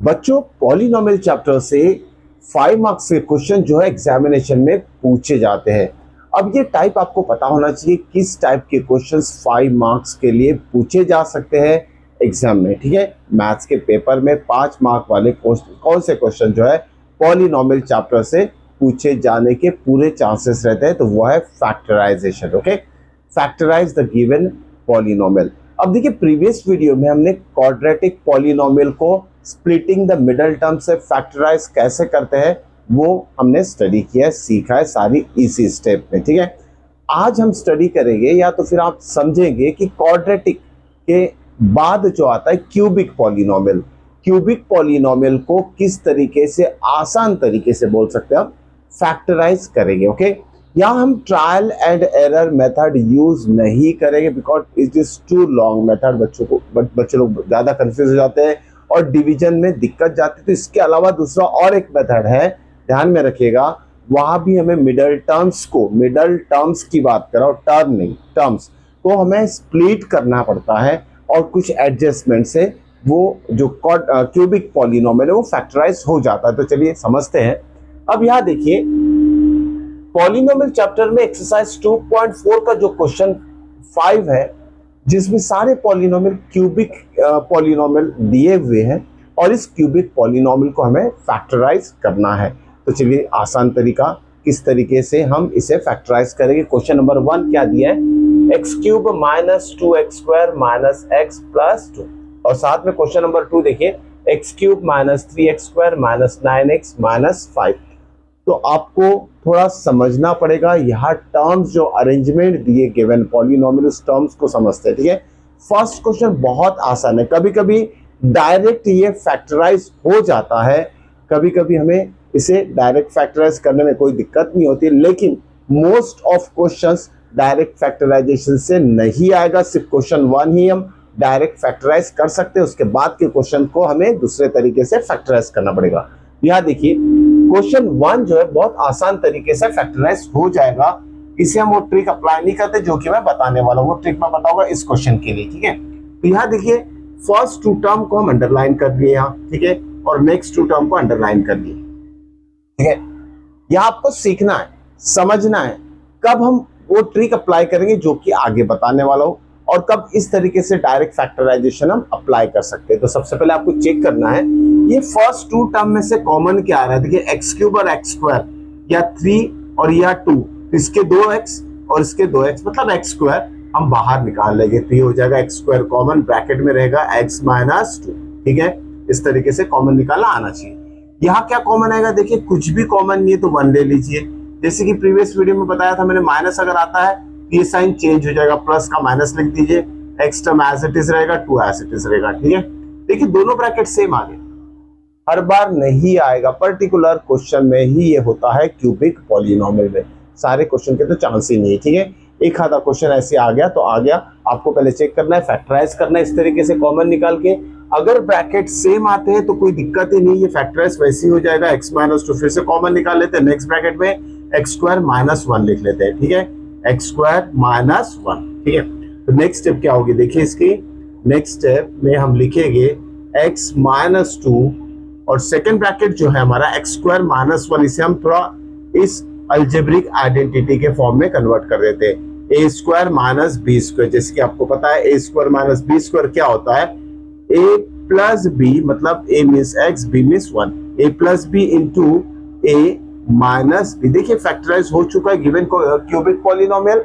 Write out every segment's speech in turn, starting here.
बच्चों, polynomial chapter से 5 marks के क्वेश्चन जो है एग्जामिनेशन में पूछे जाते हैं। अब ये टाइप आपको पता होना चाहिए किस टाइप के क्वेश्चंस 5 मार्क्स के लिए पूछे जा सकते हैं एग्जाम में। ठीक है, मैथ्स के पेपर में 5 मार्क वाले कौन से क्वेश्चन जो है पॉलिनोमियल चैप्टर से पूछे जाने के पूरे चांसेस रहते हैं, तो वो है factorization. Okay, factorize the given polynomial. अब देखिए, प्रीवियस वीडियो में हमने क्वाड्रेटिक पॉलिनोमियल को स्प्लिटिंग द मिडल टर्म से फैक्टराइज कैसे करते हैं वो हमने स्टडी किया है, सीखा है सारी इसी स्टेप में। ठीक है, आज हम स्टडी करेंगे या तो फिर आप समझेंगे कि क्वाड्रेटिक के बाद जो आता है क्यूबिक पॉलिनोमियल, क्यूबिक पॉलिनोमियल को किस तरीके से आसान तरीके से बोल सकते हैं हम फैक्टराइज करेंगे। ओके, यहाँ हम trial and error method use नहीं करेंगे because it is too long method. बच्चे लोग ज्यादा कंफ्यूज हो जाते हैं और डिवीजन में दिक्कत जाती है। तो इसके अलावा दूसरा और एक मेथड है, ध्यान में रखिएगा, वहां भी हमें मिडल टर्म्स की बात कर रहा हूं, टर्म नहीं, टर्म्स को हमें स्प्लिट करना पड़ता है और कुछ एडजस्टमेंट से वो जो क्यूबिक पॉलिनोमियल है वो फैक्टराइज हो जाता है। तो चलिए समझते हैं। अब यहाँ देखिए, पॉलिनोमियल चैप्टर में एक्सरसाइज 2.4 का जो क्वेश्चन 5 है, जिसमें सारे पॉलिनोमियल क्यूबिक पॉलिनोमियल दिए हुए हैं और इस क्यूबिक पॉलिनोमियल को हमें फैक्टराइज करना है। तो चलिए, आसान तरीका किस तरीके से हम इसे फैक्टराइज करेंगे। क्वेश्चन नंबर 1 क्या दिया है, x cube minus 2x square minus x plus 2, और साथ में क्वेश्चन नंबर 2 देखिए, x cube minus 3x square minus 9x minus 5। तो आपको थोड़ा समझना पड़ेगा, यहाँ टर्म्स जो अरेंजमेंट दिए गिवन पॉलिनोमियल, उस टर्म्स को समझते हैं। ठीक है, फर्स्ट क्वेश्चन बहुत आसान है, कभी कभी डायरेक्ट ये फैक्टराइज हो जाता है, कभी कभी हमें इसे डायरेक्ट फैक्टराइज करने में कोई दिक्कत नहीं होती, लेकिन most of questions direct factorization से नहीं आएगा। सिर्फ क्वेश्चन 1 ही हम डायरेक्ट फैक्टराइज कर सकते हैं, उसके बाद के क्वेश्चन को हमें दूसरे तरीके से फैक्टराइज करना पड़ेगा। यहाँ देखिए, क्वेश्चन 1 जो है बहुत आसान तरीके से फैक्टराइज हो जाएगा। इसे हम वो ट्रिक अप्लाई नहीं करते जो कि मैं बताने वाला हूँ, वो ट्रिक मैं बताऊंगा इस क्वेश्चन के लिए। ठीक है, तो यहाँ देखिए, फर्स्ट 2 टर्म को हम अंडरलाइन कर दिए यहाँ, ठीक है, और नेक्स्ट 2 टर्म को अंडरलाइन कर दिए। ठीक है, यहाँ आपको सीखना है, समझना है कब हम वो ट्रिक अप्लाई करेंगे जो कि आगे बताने वाला हूँ, और कब इस तरीके से डायरेक्ट फैक्टराइजेशन हम अप्लाई कर सकते हैं। तो सबसे पहले आपको चेक करना है, ये फर्स्ट 2 टर्म में से कॉमन क्या आ रहा है। देखिए, एक्स क्यूब और एक्स स्क्वायर, या 3 और या 2, इसके 2x और इसके 2x मतलब एक्स स्क्वायर हम बाहर निकाल लेंगे, तो ये हो जाएगा एक्स स्क्वायर कॉमन, ब्रैकेट में रहेगा x माइनस 2। ठीक है, इस तरीके से कॉमन निकालना आना चाहिए। यहाँ क्या कॉमन आएगा, देखिए कुछ भी कॉमन नहीं है तो 1 ले लीजिए। जैसे कि प्रीवियस वीडियो में बताया था मैंने, माइनस अगर आता है ये साइन चेंज हो जाएगा, प्लस का माइनस लिख दीजिए, x term as it is रहेगा, 2 एज इट इज रहेगा। ठीक है, देखिए दोनों ब्रैकेट सेम आ गए, हर बार नहीं आएगा, पर्टिकुलर क्वेश्चन में ही ये होता है क्यूबिक पॉलिनोमियल में, सारे क्वेश्चन के तो चांस ही नहीं है। ठीक है, एक आधा क्वेश्चन ऐसे आ गया तो आ गया, आपको पहले चेक करना है, फैक्टराइज करना है इस तरीके से कॉमन निकाल के। अगर ब्रैकेट सेम आते हैं तो कोई दिक्कत ही नहीं, ये फैक्टराइज वैसे ही हो जाएगा, एक्स माइनस 2 फिर से कॉमन निकाल लेते हैं, नेक्स्ट ब्रैकेट में एक्स स्क्वायर माइनस 1 लिख लेते हैं। ठीक है, एक्स स्क्वायर माइनस 1। ठीक है, तो नेक्स्ट स्टेप क्या होगी, देखिए इसकी नेक्स्ट स्टेप में हम लिखेंगे एक्स माइनस 2 और सेकेंड ब्रैकेट जो है हमारा एक्स स्क्वायर माइनस 1, इसे हम थोड़ा इस अलजेब्रिक आइडेंटिटी के फॉर्म में कन्वर्ट कर देते हैं, ए स्क्वायर माइनस बी स्क्वायर। जैसे कि आपको पता है ए स्क्वायर माइनस बी स्क्वायर क्या होता है, ए प्लस बी मतलब ए मीन्स एक्स, बी मीन्स 1, ए प्लस बी इंटू ए माइनस बी। देखिए फैक्टराइज हो चुका है given cubic polynomial.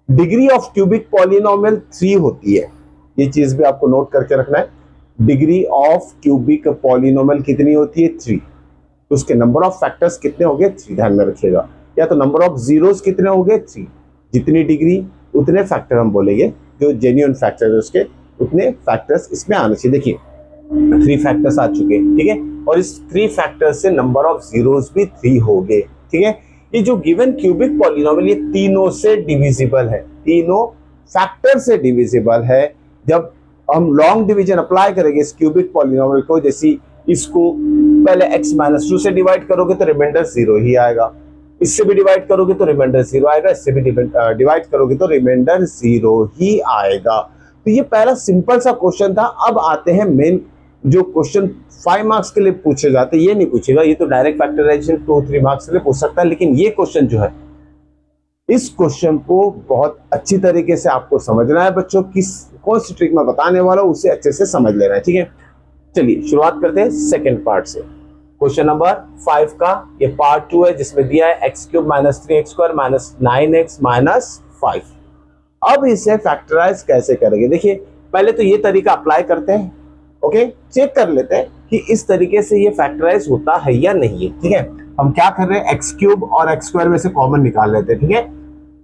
Degree of cubic polynomial 3 होती है, ये चीज भी आपको नोट करके रखना है। डिग्री ऑफ क्यूबिक पॉलिनोमियल कितनी होती है, 3। तो उसके नंबर ऑफ फैक्टर्स कितने हो गए, 3, ध्यान में रखिएगा। या तो नंबर ऑफ जीरोस कितने हो गए, 3। जितनी डिग्री उतने फैक्टर हम बोलेंगे, जो जेन्युइन फैक्टर है उसके उतने फैक्टर्स इसमें आने चाहिए। देखिए 3 फैक्टर्स आ चुके हैं। ठीक है, और इस 3 फैक्टर्स से नंबर ऑफ जीरोस भी 3 हो गए। ठीक है, ये जो गिवन क्यूबिक पॉलिनोमियल ये तीनों से डिविजिबल है, तीनों फैक्टर से डिविजिबल है। जब हम लॉन्ग डिवीजन अप्लाई करेंगे इस क्यूबिक पॉलिनोमियल को, जैसे इसको पहले x माइनस 2 से डिवाइड करोगे तो रिमाइंडर 0 ही आएगा, इससे भी डिवाइड करोगे तो रिमाइंडर 0 आएगा, इससे भी डिवाइड करोगे तो रिमाइंडर 0 ही आएगा। तो ये पहला सिंपल सा क्वेश्चन था। अब आते हैं मेन जो क्वेश्चन 5 मार्क्स के लिए पूछे जाते हैं, ये नहीं पूछेगा, ये तो डायरेक्ट फैक्टराइजेशन 2-3 मार्क्स के लिए पूछ सकता है। लेकिन ये क्वेश्चन जो है, इस क्वेश्चन को बहुत अच्छी तरीके से आपको समझना है बच्चों। कौन सी ट्रिक मैं बताने वाला हूं उसे अच्छे से समझ लेना है, ठीक है। चलिए शुरुआत करते हैं सेकंड पार्ट से। क्वेश्चन नंबर 5 का ये पार्ट 2 है, जिसमें दिया है x³ - 3x² - 9x - 5। अब इसे फैक्टराइज कैसे करेंगे, देखिए पहले तो ये तरीका अप्लाई करते हैं, ओके, चेक कर लेते हैं कि इस तरीके से ये फैक्टराइज होता है या नहीं है, ठीक है। हम क्या कर रहे हैं, x³ और x² में से कॉमन निकाल लेते हैं, ठीक है।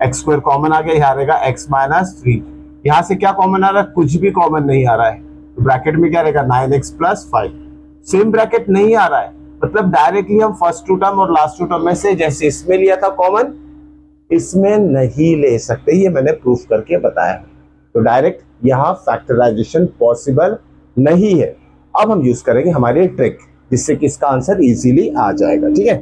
x² कॉमन आ गया, यहाँ रहेगा x - 3। यहाँ से क्या कॉमन आ रहा है, कुछ भी कॉमन नहीं आ रहा है, तो ब्रैकेट में क्या रहेगा 9x + 5। सेम ब्रैकेट नहीं आ रहा है, मतलब डायरेक्टली हम फर्स्ट टू टर्म और लास्ट टू टर्म में से जैसे इसमें लिया था कॉमन, इसमें नहीं ले सकते, ये मैंने प्रूफ करके बताया। तो डायरेक्ट यहाँ फैक्टराइजेशन पॉसिबल नहीं है। अब हम यूज करेंगे हमारी ट्रिक, जिससे कि इसका आंसर इजीली आ जाएगा, ठीक है।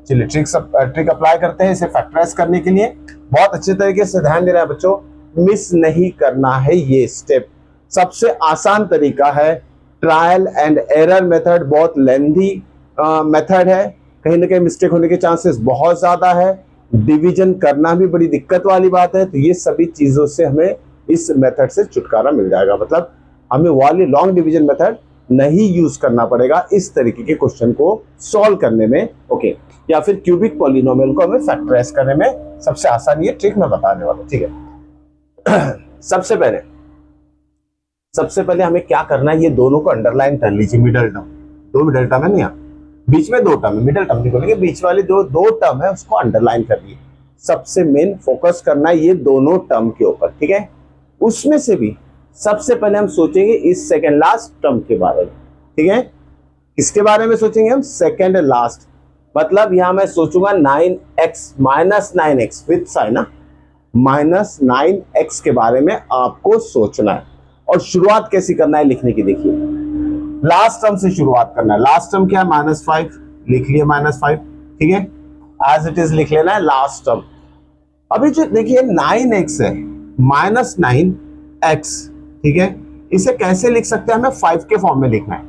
चलिए ट्रिक अप्लाई करते हैं इसे फैक्टराइज करने के लिए। बहुत अच्छे तरीके से ध्यान देना है बच्चों, मिस नहीं करना है ये स्टेप। सबसे आसान तरीका है, ट्रायल एंड एरर मेथड बहुत लेंथी मेथड है, कहीं ना कहीं मिस्टेक होने के चांसेस बहुत ज्यादा है, डिवीजन करना भी बड़ी दिक्कत वाली बात है। तो ये सभी चीजों से हमें इस मेथड से छुटकारा मिल जाएगा, मतलब हमें वाली लॉन्ग डिवीजन मेथड नहीं यूज करना पड़ेगा इस तरीके के क्वेश्चन को सॉल्व करने में, ओके। या फिर क्यूबिक पॉलिनोमियल को हमें फैक्टराइज करने में सबसे आसान ये ट्रिक मैं बताने वाला हूं, ठीक है। सबसे पहले हमें क्या करना है, ये दोनों को अंडरलाइन कर लीजिए, मिडल टर्म, दो मिडल टर्म है नहीं, बीच में 2 टर्म है, मिडल टर्म नहीं बोलेंगे, बीच वाले जो 2 टर्म है उसको अंडरलाइन कर लिए। सबसे मेन फोकस करना है ये दोनों टर्म के ऊपर, ठीक है। उसमें से भी सबसे पहले हम सोचेंगे इस सेकंड लास्ट टर्म के बारे में, ठीक है। किसके बारे में सोचेंगे हम, सेकंड लास्ट, मतलब यहां मैं सोचूंगा 9x - 9x with sign, -9x के बारे में आपको सोचना है। और शुरुआत कैसी करना है लिखने की, देखिए लास्ट टर्म से शुरुआत करना है। लास्ट टर्म क्या है, -5, लिख लिया -5, ठीक है, एज इट इज लिख लेना है लास्ट टर्म। अभी जो देखिए 9x है, -9x, ठीक है, इसे कैसे लिख सकते हैं, हमें 5 के फॉर्म में लिखना है।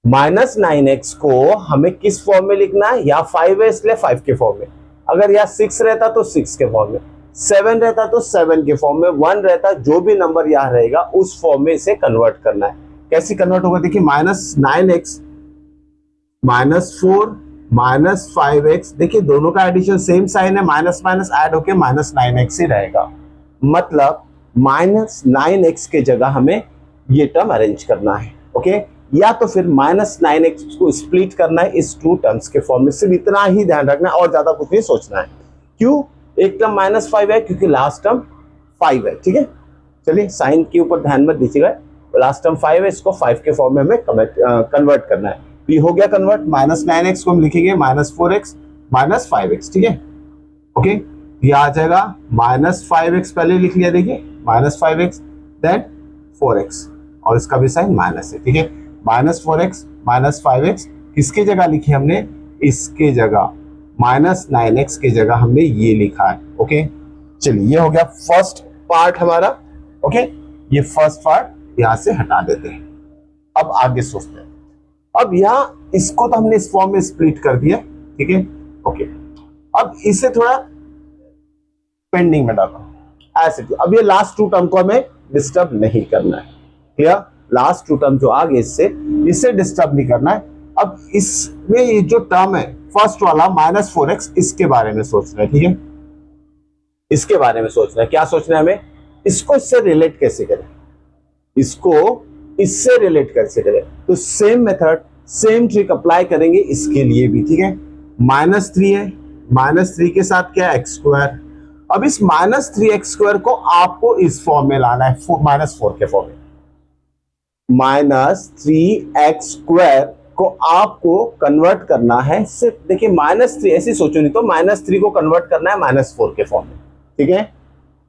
-9x को हमें किस फॉर्म में लिखना है, या 5 है इसलिए 5 के फॉर्म में, अगर यहाँ 6 रहता तो 6 के फॉर्म में, 7 रहता तो 7 के फॉर्म में, 1 रहता, जो भी नंबर यहाँ रहेगा उस फॉर्म में इसे कन्वर्ट करना है। कैसे कन्वर्ट होगा, देखिए -9x -4 -5x, देखिए दोनों का एडिशन सेम साइन है, माइनस माइनस ऐड होके -9x ही रहेगा, मतलब -9x के जगह हमें ये टर्म अरेंज करना है, ओके। या तो फिर -9x को स्प्लिट करना है इस 2 टर्म्स के फॉर्म में, सिर्फ इतना ही ध्यान रखना है और ज्यादा कुछ नहीं सोचना है। क्यों, एक टर्म -5 है क्योंकि लास्ट टर्म 5 है, ठीक है। चलिए साइन के ऊपर ध्यान मत दीजिएगा, लास्ट टर्म 5 है, इसको 5 के फॉर्म में हमें कन्वर्ट करना है। तो ये हो गया कन्वर्ट, -9x को हम लिखेंगे -4x -5x, ठीक है, ओके। ये आ जाएगा -5x, पहले लिख लिया, देखिए -5x देन 4x, और इसका भी साइन माइनस है, ठीक है। -4x -5x किसके जगह लिखी हमने, इसके जगह -9x के जगह हमने ये लिखा है, ओके। चलिए ये हो गया फर्स्ट पार्ट हमारा, ओके। ये फर्स्ट पार्ट यहां से हटा देते हैं। अब आगे सोचते हैं, अब यहाँ इसको तो हमने इस फॉर्म में स्प्लिट कर दिया, ठीक है, ओके। अब इसे थोड़ा पेंडिंग में डालो ऐसे। अब ये लास्ट 2 टर्म को हमें डिस्टर्ब नहीं करना है, क्लियर। लास्ट 2 टर्म जो आगे इसे डिस्टर्ब नहीं करना है। अब इसमें ये जो टर्म है फर्स्ट वाला -4x, इसके बारे में सोचना है, ठीक है, इसके बारे में सोचना है। क्या सोचना है हमें, इसको इससे रिलेट कैसे करें, इसको इससे रिलेट कैसे करें। तो same method same trick apply करेंगे इसके लिए भी, ठीक है। -3 है, -3 के साथ क्या है, x²। अब इस -3x² को आपको इस फॉर्म में लाना है, -4 के फॉर्म में। -3x² को आपको कन्वर्ट करना है, सिर्फ देखिए -3 ऐसे सोचो, नहीं तो -3 को कन्वर्ट करना है -4 के फॉर्म में, ठीक है।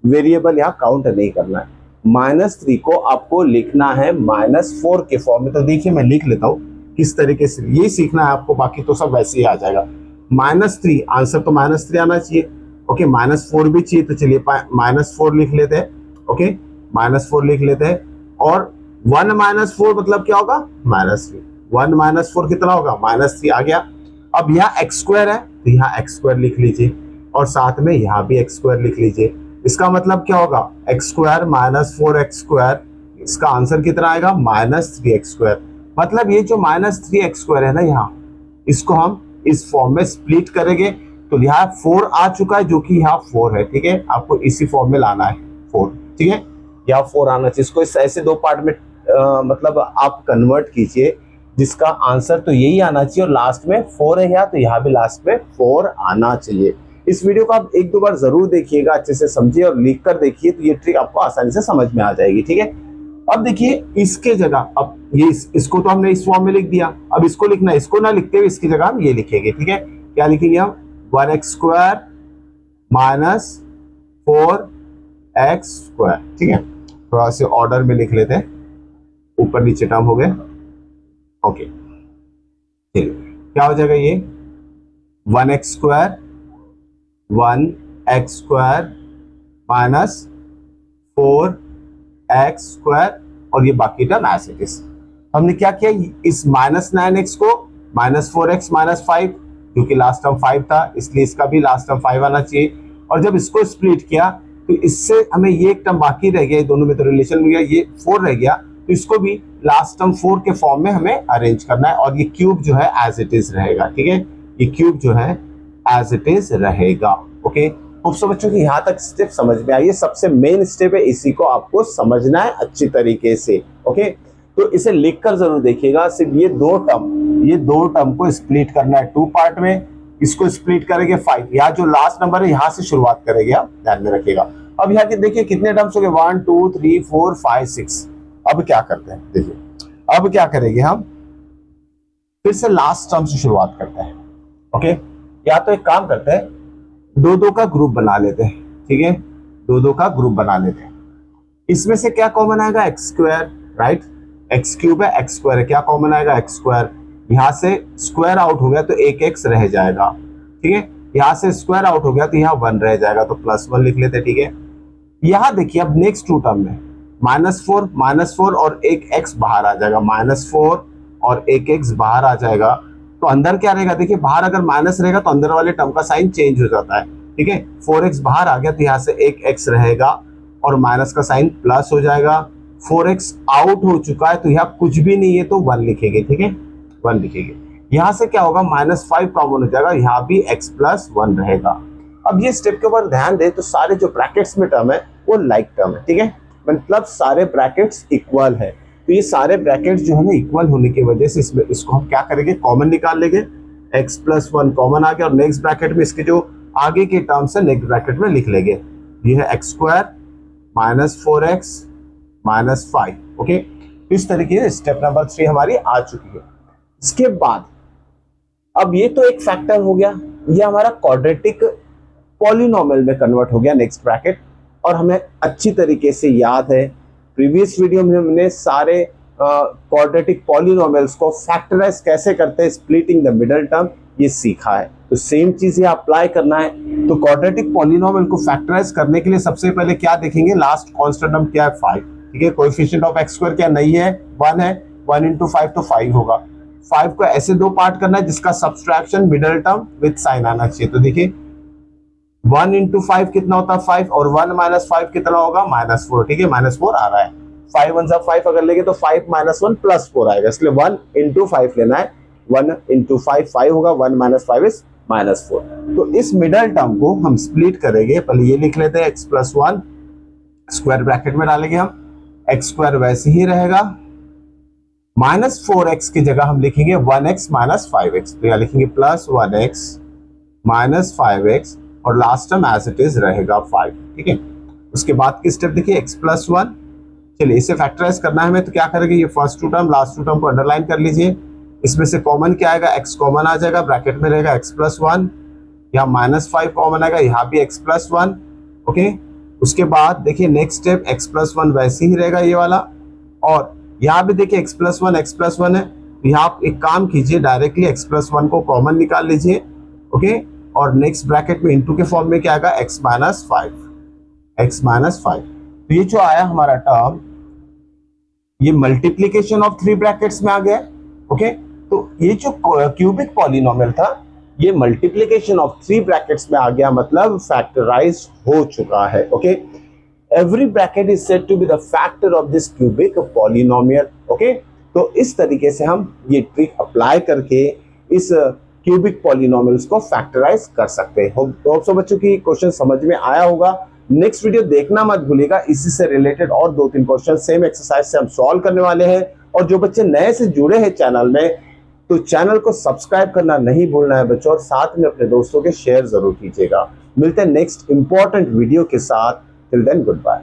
वेरिएबल यहाँ काउंट नहीं करना है, -3 को आपको लिखना है -4 के फॉर्म में। तो देखिए मैं लिख लेता हूँ किस तरीके से, ये सीखना है आपको, बाकी तो सब वैसे ही आ जाएगा। -3 आंसर तो -3 आना चाहिए, ओके। -4 भी चाहिए, तो चलिए -4 लिख लेते हैं, ओके। -4 लिख लेते हैं, और 1 - 4 मतलब क्या होगा, -3। 1 - 4 कितना होगा, -3 आ गया। अब यहाँ एक्स स्क्वायर है तो यहाँ एक्स स्क्वायर लिख लीजिए, और साथ में यहाँ भी एक्स स्क्वायर लिख लीजिए। इसका मतलब क्या होगा, एक्स स्क्वायर -4x², इसका आंसर कितना आएगा, -3x²। मतलब ये जो -3x² है ना, यहाँ इसको हम इस फॉर्म में स्प्लिट करेंगे तो यहाँ 4 आ चुका है, जो कि यहाँ 4 है। ठीक है, आपको इसी फॉर्म में लाना है 4। ठीक है, यहाँ 4 आना चाहिए। इसको ऐसे दो पार्ट में मतलब आप कन्वर्ट कीजिए, जिसका आंसर तो यही आना चाहिए, और लास्ट में 4 है यहाँ, तो यहाँ भी लास्ट में 4 आना चाहिए। इस वीडियो को आप एक दो बार जरूर देखिएगा, अच्छे से समझिए और लिख कर देखिए, तो ये ट्रिक आपको आसानी से समझ में आ जाएगी। ठीक है, अब देखिए इसके जगह, अब ये इसको तो हमने इस फॉर्म में लिख दिया, अब इसको लिखना, इसको ना लिखते हुए इसकी जगह हम ये लिखेंगे। ठीक है, क्या लिखेंगे हम, 1x² - 4x²। ठीक है, थोड़ा से ऑर्डर में लिख लेते हैं, ऊपर नीचे टर्म हो गए। ओके, चलिए क्या हो जाएगा ये, 1x² 1x² - 4x², और ये बाकी टर्म एज इट इज। हमने क्या किया, इस -9x को -4x - 5, क्योंकि लास्ट टर्म 5 था इसलिए इसका भी लास्ट टर्म 5 आना चाहिए। और जब इसको स्प्लिट किया तो इससे हमें ये एक टर्म बाकी रह गया, दोनों में तो रिलेशन में गया, ये 4 रह गया, तो इसको भी लास्ट टर्म 4 के फॉर्म में हमें अरेंज करना है, और ये क्यूब जो है एज इट इज रहेगा। ठीक है, ये क्यूब जो है एज इट इज रहेगा। ओके, खूब बच्चों की यहाँ तक स्टेप समझ में आई, सबसे मेन स्टेप है, इसी को आपको समझना है अच्छी तरीके से। ओके, तो इसे लिखकर जरूर देखिएगा। सिर्फ ये दो टर्म को स्प्लिट करना है 2 पार्ट में, इसको स्प्लिट करेंगे 5, यहाँ जो लास्ट नंबर है यहाँ से शुरुआत करेंगे, आप ध्यान में रखिएगा। अब यहाँ के देखिए कितने टर्म्स हो गए, 1 2 3 4 5 6। अब क्या करते हैं, देखिए अब क्या करेंगे, हम फिर से लास्ट टर्म से शुरुआत करते हैं। ओके, या तो एक काम करते हैं, 2 का ग्रुप बना लेते हैं। ठीक है, 2 का ग्रुप बना लेते हैं। इसमें से क्या कॉमन आएगा, x², राइट, x³ है, x² है, क्या कॉमन आएगा, x²। यहाँ से स्क्वायर आउट हो गया तो एक x रह जाएगा। ठीक है, यहाँ से स्क्वायर आउट हो गया तो यहाँ 1 रह जाएगा, तो +1 लिख लेते हैं। ठीक है, यहाँ देखिए अब नेक्स्ट 2 टर्म में -4 और एक x बाहर आ जाएगा, -4 और एक x बाहर आ जाएगा, तो अंदर क्या रहेगा, देखिए बाहर अगर माइनस रहेगा तो अंदर वाले टर्म का साइन चेंज हो जाता है। ठीक है, 4x बाहर आ गया तो यहाँ से एक x रहेगा और माइनस का साइन प्लस हो जाएगा। 4x आउट हो चुका है तो यहाँ कुछ भी नहीं है तो 1 लिखेंगे। ठीक है, 1 लिखेंगे। यहाँ से क्या होगा, -5 कॉमन हो जाएगा, यहाँ भी x + 1 रहेगा। अब ये स्टेप के ऊपर ध्यान दें तो सारे जो ब्रैकेट्स में टर्म है वो लाइक टर्म है। ठीक है, मतलब सारे ब्रैकेट्स इक्वल है, तो ये सारे ब्रैकेट्स जो है ना इक्वल होने की वजह से इसको हम क्या करेंगे, कॉमन निकाल लेंगे। x + 1 कॉमन आ गया, और नेक्स्ट ब्रैकेट में इसके जो आगे के टर्म्स है नेक्स्ट ब्रैकेट में लिख लेंगे। ये है x² - 4x - 5। ओके, इस तरीके से स्टेप नंबर 3 हमारी आ चुकी है। इसके बाद अब ये तो एक फैक्टर हो गया, ये हमारा क्वाड्रेटिक पॉलिनोमियल में कन्वर्ट हो गया नेक्स्ट ब्रैकेट। और हमें अच्छी तरीके से याद है, प्रीवियस वीडियो में हमने सारे क्वाड्रेटिक पॉलिनोमियल्स को फैक्टराइज कैसे करते हैं, स्प्लिटिंग द मिडल टर्म, ये सीखा है। तो सेम चीज ये अप्लाई करना है। तो क्वाड्रेटिक पॉलिनोमियल को फैक्टराइज करने के लिए सबसे पहले क्या देखेंगे, लास्ट कांस्टेंट टर्म क्या है, 5। ठीक है, कोएफिशिएंट ऑफ x² क्या नहीं है, 1 है, 1 × 5 तो 5 होगा। 5 को ऐसे 2 पार्ट करना है जिसका subtraction middle term with sign आना चाहिए। तो देखिए 1 × 5 कितना होता है, 5, और 1 - 5 कितना होगा, -4। ठीक है, -4 आ रहा है। 5 × 1 = 5 अगर लेंगे तो 5 - 1 + 4 आएगा, इसलिए 1 × 5 लेना है। 1 × 5 5 होगा, 1 - 5 = -4। तो इस मिडल टर्म को हम स्प्लिट करेंगे, पहले ये लिख लेते हैं, x + 1 स्क्वायर ब्रैकेट में डालेंगे हम, x² वैसे ही रहेगा, -4x की जगह हम लिखेंगे 1x - 5x, तो यहाँ लिखेंगे +1x - 5x, और last term as it is रहेगा 5। ठीक है, उसके बाद की स्टेप देखिए, x + 1, चलिए इसे फैक्टराइज करना है हमें, तो क्या करेंगे, ये फर्स्ट 2 टर्म लास्ट 2 टर्म को अंडरलाइन कर लीजिए। इसमें से कॉमन क्या आएगा, x कॉमन आ जाएगा, ब्रैकेट में रहेगा x + 1, यहाँ -5 कॉमन आएगा, यहाँ भी x + 1। ओके, उसके बाद देखिए नेक्स्ट स्टेप, x + 1 वैसे ही रहेगा ये वाला, और यहाँ भी देखिए x + 1 है, तो यहाँ आप एक काम कीजिए, डायरेक्टली x + 1 को कॉमन निकाल लीजिए। ओके, और नेक्स्ट ब्रैकेट में इनटू के फॉर्म में क्या आएगा, x - 5, तो ये जो आया हमारा टर्म, ये मल्टीप्लीकेशन ऑफ थ्री ब्रैकेट्स में आ गया। ओके, तो ये जो क्यूबिक पॉलिनोमियल था ये मल्टीप्लीकेशन ऑफ थ्री ब्रैकेट्स में आ गया, मतलब फैक्टराइज हो चुका है। Okay, every bracket is said to be the factor of this cubic polynomial। Okay, तो इस तरीके से हम ये ट्रिक अप्लाई करके इस क्यूबिक पॉलिनोमियल्स को फैक्टराइज कर सकते हैं। होप सो बच्चों की क्वेश्चन समझ में आया होगा। नेक्स्ट वीडियो देखना मत भूलिएगा, इसी से रिलेटेड और 2-3 क्वेश्चन सेम एक्सरसाइज से हम सॉल्व करने वाले हैं। और जो बच्चे नए से जुड़े हैं चैनल में, तो चैनल को सब्सक्राइब करना नहीं भूलना है बच्चों, और साथ में अपने दोस्तों के शेयर जरूर कीजिएगा। मिलते हैं नेक्स्ट इंपॉर्टेंट वीडियो के साथ। Till then, good bye.